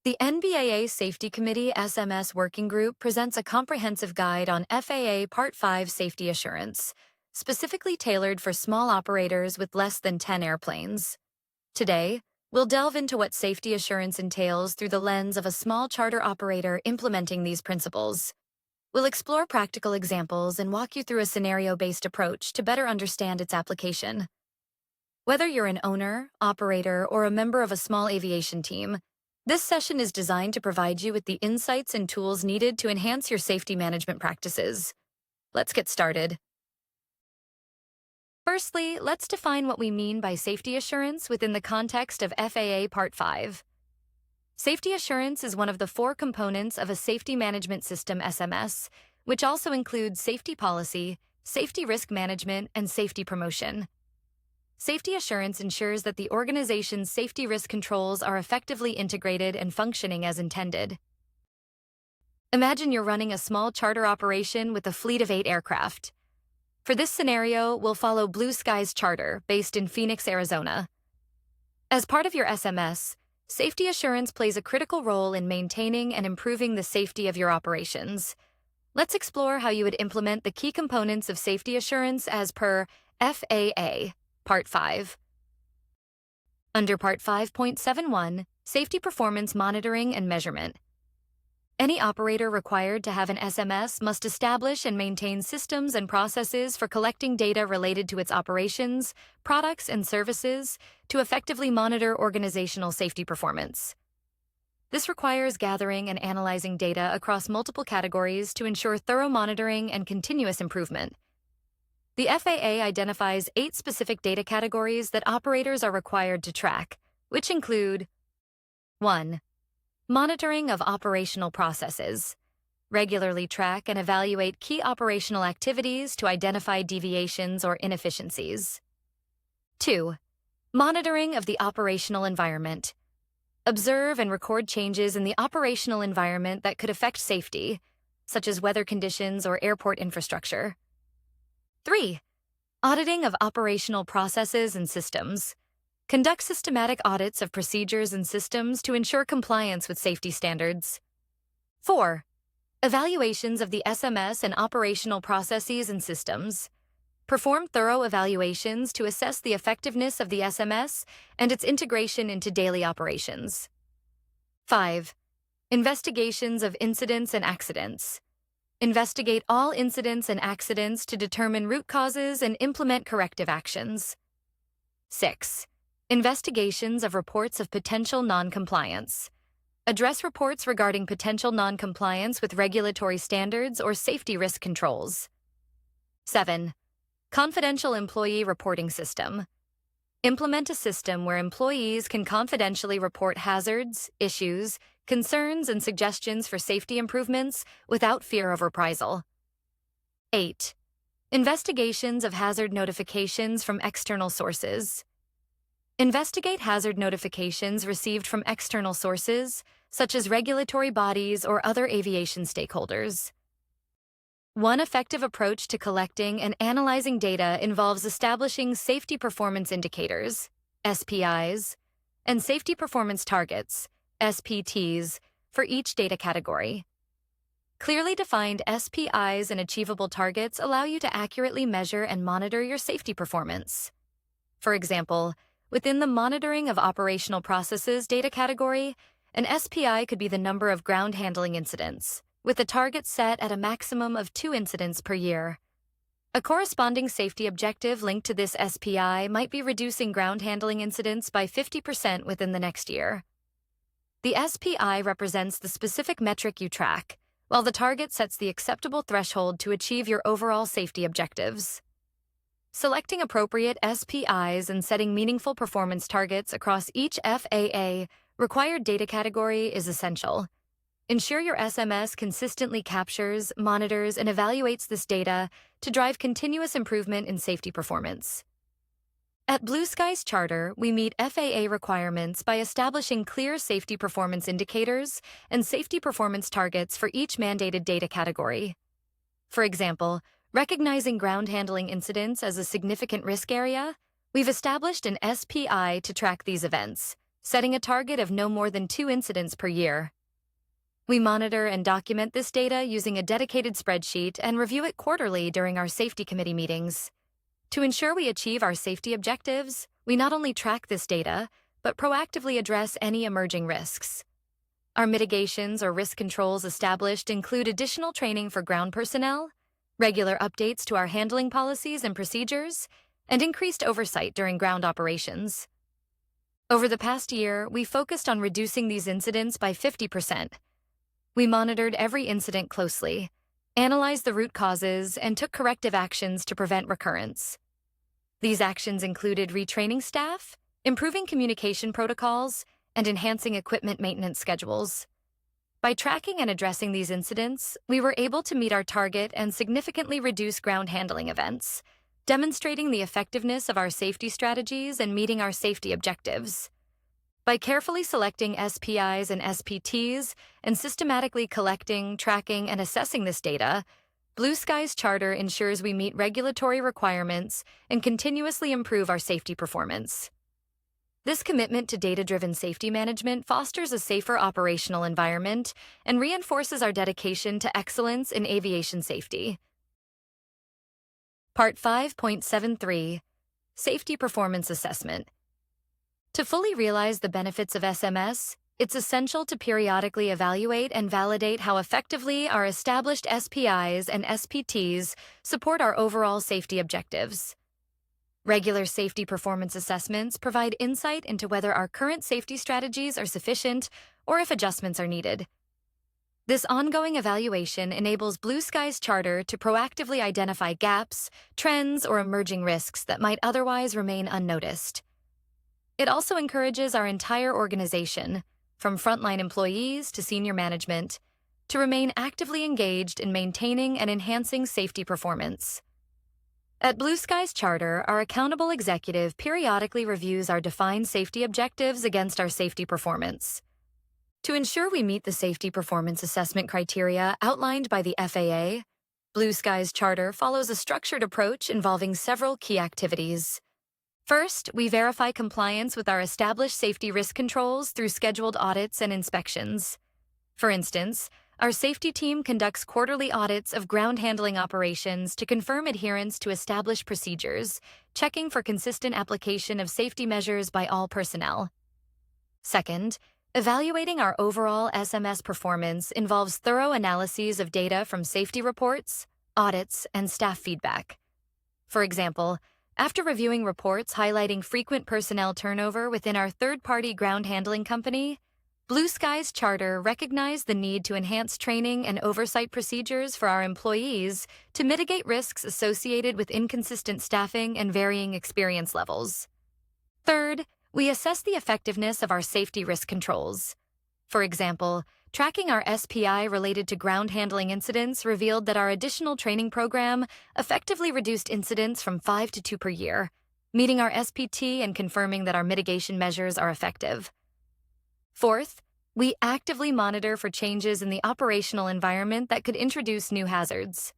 The NBAA Safety Committee SMS Working Group presents a comprehensive guide on FAA Part 5 safety assurance, specifically tailored for small operators with less than 10 airplanes. Today, we'll delve into what safety assurance entails through the lens of a small charter operator implementing these principles. We'll explore practical examples and walk you through a scenario-based approach to better understand its application. Whether you're an owner, operator, or a member of a small aviation team, this session is designed to provide you with the insights and tools needed to enhance your safety management practices. Let's get started. Firstly, let's define what we mean by safety assurance within the context of FAA Part 5. Safety assurance is one of the 4 components of a safety management system SMS, which also includes safety policy, safety risk management, and safety promotion. Safety assurance ensures that the organization's safety risk controls are effectively integrated and functioning as intended. Imagine you're running a small charter operation with a fleet of 8 aircraft. For this scenario, we'll follow Blue Skies Charter, based in Phoenix, Arizona. As part of your SMS, safety assurance plays a critical role in maintaining and improving the safety of your operations. Let's explore how you would implement the key components of safety assurance as per FAA Part 5. Under Part 5.71, Safety Performance Monitoring and Measurement. Any operator required to have an SMS must establish and maintain systems and processes for collecting data related to its operations, products, and services to effectively monitor organizational safety performance. This requires gathering and analyzing data across multiple categories to ensure thorough monitoring and continuous improvement. The FAA identifies 8 specific data categories that operators are required to track, which include 1. Monitoring of operational processes. Regularly track and evaluate key operational activities to identify deviations or inefficiencies. 2. Monitoring of the operational environment. Observe and record changes in the operational environment that could affect safety, such as weather conditions or airport infrastructure. 3. Auditing of operational processes and systems. Conduct systematic audits of procedures and systems to ensure compliance with safety standards. 4. Evaluations of the SMS and operational processes and systems. Perform thorough evaluations to assess the effectiveness of the SMS and its integration into daily operations. 5. Investigations of incidents and accidents. Investigate all incidents and accidents to determine root causes and implement corrective actions. 6. Investigations of reports of potential non-compliance. Address reports regarding potential non-compliance with regulatory standards or safety risk controls. 7. Confidential employee reporting system. Implement a system where employees can confidentially report hazards, issues, concerns, and suggestions for safety improvements without fear of reprisal. 8. Investigations of hazard notifications from external sources. Investigate hazard notifications received from external sources, such as regulatory bodies or other aviation stakeholders. One effective approach to collecting and analyzing data involves establishing safety performance indicators, SPIs, and safety performance targets, SPTs, for each data category. Clearly defined SPIs and achievable targets allow you to accurately measure and monitor your safety performance. For example, within the Monitoring of Operational Processes data category, an SPI could be the number of ground handling incidents, with a target set at a maximum of 2 incidents per year. A corresponding safety objective linked to this SPI might be reducing ground handling incidents by 50% within the next year. The SPI represents the specific metric you track, while the target sets the acceptable threshold to achieve your overall safety objectives. Selecting appropriate SPIs and setting meaningful performance targets across each FAA required data category is essential. Ensure your SMS consistently captures, monitors, and evaluates this data to drive continuous improvement in safety performance. At Blue Skies Charter, we meet FAA requirements by establishing clear safety performance indicators and safety performance targets for each mandated data category. For example, recognizing ground handling incidents as a significant risk area, we've established an SPI to track these events, setting a target of no more than 2 incidents per year. We monitor and document this data using a dedicated spreadsheet and review it quarterly during our safety committee meetings. To ensure we achieve our safety objectives, we not only track this data, but proactively address any emerging risks. Our mitigations or risk controls established include additional training for ground personnel, regular updates to our handling policies and procedures, and increased oversight during ground operations. Over the past year, we focused on reducing these incidents by 50%. We monitored every incident closely, analyzed the root causes, and took corrective actions to prevent recurrence. These actions included retraining staff, improving communication protocols, and enhancing equipment maintenance schedules. By tracking and addressing these incidents, we were able to meet our target and significantly reduce ground handling events, demonstrating the effectiveness of our safety strategies and meeting our safety objectives. By carefully selecting SPIs and SPTs and systematically collecting, tracking, and assessing this data, Blue Sky's charter ensures we meet regulatory requirements and continuously improve our safety performance. This commitment to data-driven safety management fosters a safer operational environment and reinforces our dedication to excellence in aviation safety. Part 5.73 Safety Performance Assessment. To fully realize the benefits of SMS, it's essential to periodically evaluate and validate how effectively our established SPIs and SPTs support our overall safety objectives. Regular safety performance assessments provide insight into whether our current safety strategies are sufficient or if adjustments are needed. This ongoing evaluation enables Blue Sky's charter to proactively identify gaps, trends, or emerging risks that might otherwise remain unnoticed. It also encourages our entire organization, from frontline employees to senior management, to remain actively engaged in maintaining and enhancing safety performance. At Blue Sky's charter, our accountable executive periodically reviews our defined safety objectives against our safety performance. To ensure we meet the safety performance assessment criteria outlined by the FAA, Blue Sky's charter follows a structured approach involving several key activities. First, we verify compliance with our established safety risk controls through scheduled audits and inspections. For instance, our safety team conducts quarterly audits of ground handling operations to confirm adherence to established procedures, checking for consistent application of safety measures by all personnel. Second, evaluating our overall SMS performance involves thorough analyses of data from safety reports, audits, and staff feedback. For example, after reviewing reports highlighting frequent personnel turnover within our third-party ground handling company, Blue Sky's charter recognized the need to enhance training and oversight procedures for our employees to mitigate risks associated with inconsistent staffing and varying experience levels. Third, we assess the effectiveness of our safety risk controls. For example, tracking our SPI related to ground handling incidents revealed that our additional training program effectively reduced incidents from 5 to 2 per year, meeting our SPT and confirming that our mitigation measures are effective. Fourth, we actively monitor for changes in the operational environment that could introduce new hazards.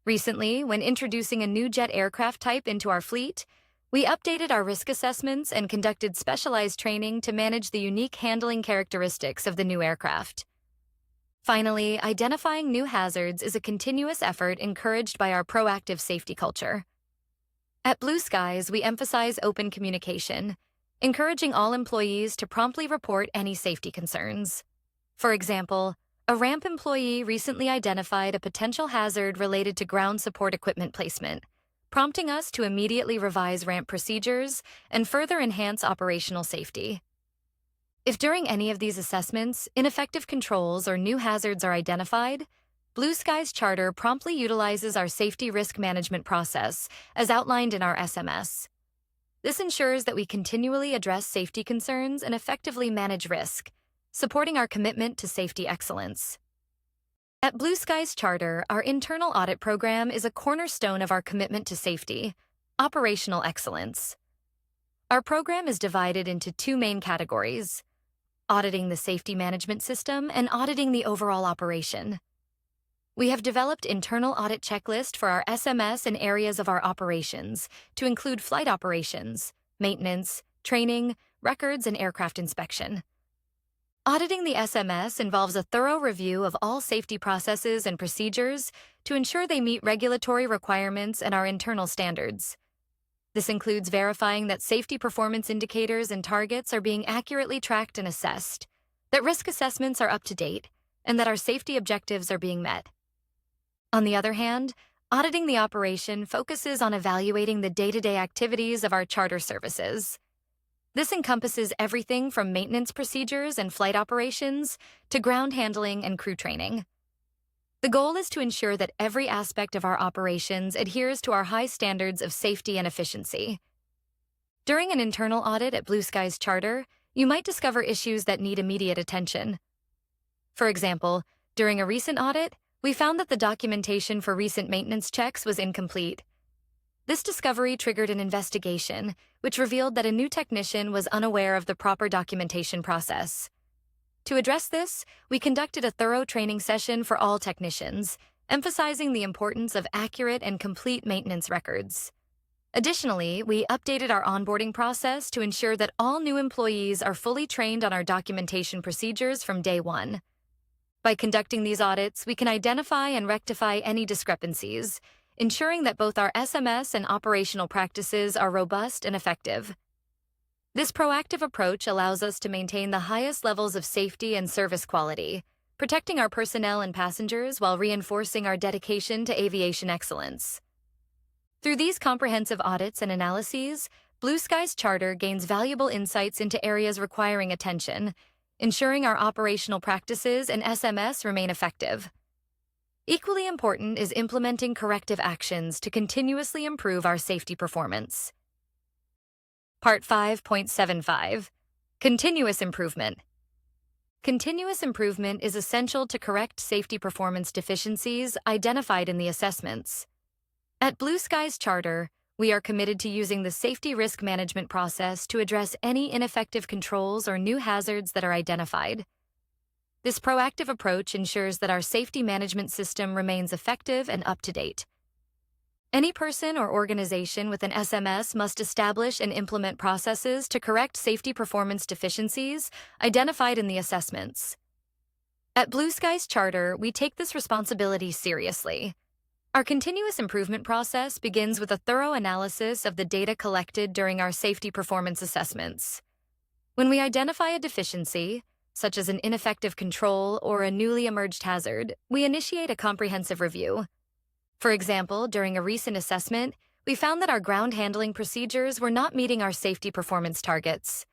Recently, when introducing a new jet aircraft type into our fleet, we updated our risk assessments and conducted specialized training to manage the unique handling characteristics of the new aircraft. Finally, identifying new hazards is a continuous effort encouraged by our proactive safety culture. At Blue Skies, we emphasize open communication, encouraging all employees to promptly report any safety concerns. For example, a ramp employee recently identified a potential hazard related to ground support equipment placement, prompting us to immediately revise ramp procedures and further enhance operational safety. If during any of these assessments, ineffective controls or new hazards are identified, Blue Sky's charter promptly utilizes our safety risk management process, as outlined in our SMS. This ensures that we continually address safety concerns and effectively manage risk, supporting our commitment to safety excellence. At Blue Sky's charter, our internal audit program is a cornerstone of our commitment to safety, operational excellence. Our program is divided into 2 main categories: auditing the safety management system and auditing the overall operation. We have developed internal audit checklist for our SMS and areas of our operations to include flight operations, maintenance, training, records, and aircraft inspection. Auditing the SMS involves a thorough review of all safety processes and procedures to ensure they meet regulatory requirements and our internal standards. This includes verifying that safety performance indicators and targets are being accurately tracked and assessed, that risk assessments are up to date, and that our safety objectives are being met. On the other hand, auditing the operation focuses on evaluating the day-to-day activities of our charter services. This encompasses everything from maintenance procedures and flight operations to ground handling and crew training. The goal is to ensure that every aspect of our operations adheres to our high standards of safety and efficiency. During an internal audit at Blue Skies Charter, you might discover issues that need immediate attention. For example, during a recent audit, we found that the documentation for recent maintenance checks was incomplete. This discovery triggered an investigation, which revealed that a new technician was unaware of the proper documentation process. To address this, we conducted a thorough training session for all technicians, emphasizing the importance of accurate and complete maintenance records. Additionally, we updated our onboarding process to ensure that all new employees are fully trained on our documentation procedures from day one. By conducting these audits, we can identify and rectify any discrepancies, ensuring that both our SMS and operational practices are robust and effective. This proactive approach allows us to maintain the highest levels of safety and service quality, protecting our personnel and passengers while reinforcing our dedication to aviation excellence. Through these comprehensive audits and analyses, Blue Skies Charter gains valuable insights into areas requiring attention, ensuring our operational practices and SMS remain effective. Equally important is implementing corrective actions to continuously improve our safety performance. Part 5.75. Continuous improvement. Continuous improvement is essential to correct safety performance deficiencies identified in the assessments. At Blue Skies Charter, we are committed to using the safety risk management process to address any ineffective controls or new hazards that are identified. This proactive approach ensures that our safety management system remains effective and up to date. Any person or organization with an SMS must establish and implement processes to correct safety performance deficiencies identified in the assessments. At Blue Skies Charter, we take this responsibility seriously. Our continuous improvement process begins with a thorough analysis of the data collected during our safety performance assessments. When we identify a deficiency, such as an ineffective control or a newly emerged hazard, we initiate a comprehensive review. For example, during a recent assessment, we found that our ground handling procedures were not meeting our safety performance targets.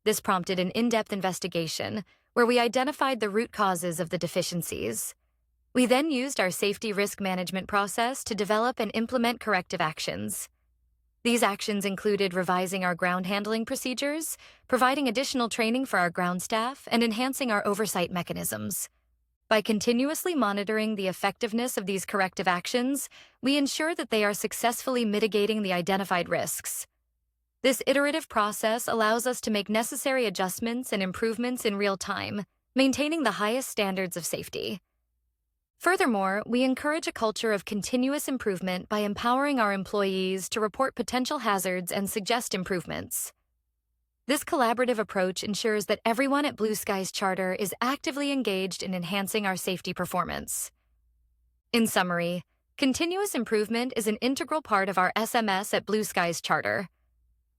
This prompted an in-depth investigation where we identified the root causes of the deficiencies. We then used our safety risk management process to develop and implement corrective actions. These actions included revising our ground handling procedures, providing additional training for our ground staff, and enhancing our oversight mechanisms. By continuously monitoring the effectiveness of these corrective actions, we ensure that they are successfully mitigating the identified risks. This iterative process allows us to make necessary adjustments and improvements in real time, maintaining the highest standards of safety. Furthermore, we encourage a culture of continuous improvement by empowering our employees to report potential hazards and suggest improvements. This collaborative approach ensures that everyone at Blue Skies Charter is actively engaged in enhancing our safety performance. In summary, continuous improvement is an integral part of our SMS at Blue Skies Charter.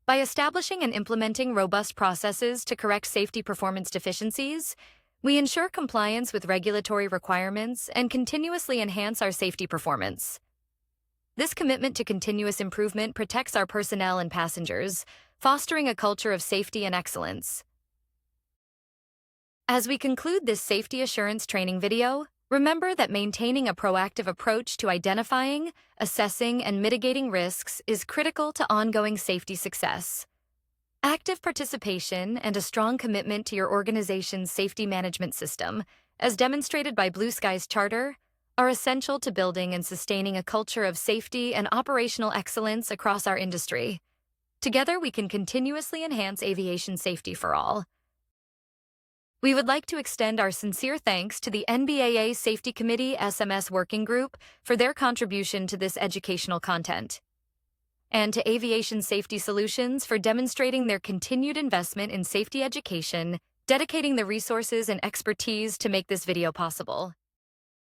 By establishing and implementing robust processes to correct safety performance deficiencies, we ensure compliance with regulatory requirements and continuously enhance our safety performance. This commitment to continuous improvement protects our personnel and passengers, fostering a culture of safety and excellence. As we conclude this safety assurance training video, remember that maintaining a proactive approach to identifying, assessing, and mitigating risks is critical to ongoing safety success. Active participation and a strong commitment to your organization's safety management system, as demonstrated by Blue Skies Charter, are essential to building and sustaining a culture of safety and operational excellence across our industry. Together, we can continuously enhance aviation safety for all. We would like to extend our sincere thanks to the NBAA Safety Committee SMS Working Group for their contribution to this educational content. and to Aviation Safety Solutions for demonstrating their continued investment in safety education, dedicating the resources and expertise to make this video possible.